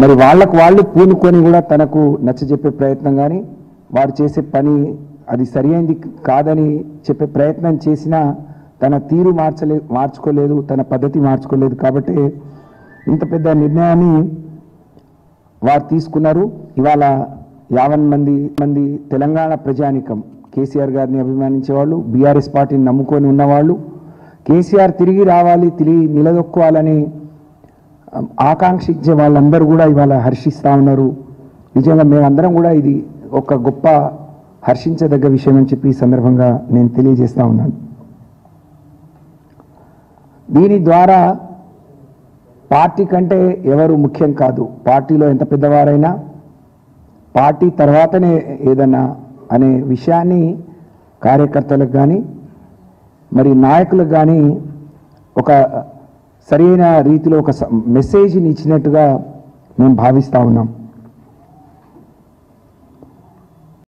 మరి వాళ్ళకు వాళ్ళు పూనుకొని కూడా తనకు నచ్చజెప్పే ప్రయత్నం కానీ వారు చేసే పని అది సరైనది కాదని చెప్పే ప్రయత్నం చేసినా తన తీరు మార్చుకోలేదు, తన పద్ధతి మార్చుకోలేదు. కాబట్టి ఇంత పెద్ద నిర్ణయాన్ని వారు తీసుకున్నారు. ఇవాళ 50 మంది తెలంగాణ ప్రజానికం కేసీఆర్ గారిని అభిమానించేవాళ్ళు, బీఆర్ఎస్ పార్టీని నమ్ముకొని ఉన్నవాళ్ళు, కేసీఆర్ తిరిగి రావాలి, తిరిగి నిలదొక్కోవాలని ఆకాంక్షించే వాళ్ళందరూ కూడా ఇవాళ హర్షిస్తూ ఉన్నారు. నిజంగా మేమందరం కూడా ఇది ఒక గొప్ప హర్షించదగ్గ విషయం అని చెప్పి ఈ సందర్భంగా నేను తెలియజేస్తూ ఉన్నాను. దీని ద్వారా పార్టీ కంటే ఎవరు ముఖ్యం కాదు. పార్టీలో ఎంత పెద్దవారైనా పార్టీ తర్వాతనే ఏదన్నా అనే విషయాన్ని కార్యకర్తలకు కానీ మరి నాయకులకు కానీ ఒక సరైన రీతిలో ఒక మెసేజ్ని ఇచ్చినట్టుగా మేము భావిస్తూ ఉన్నాం.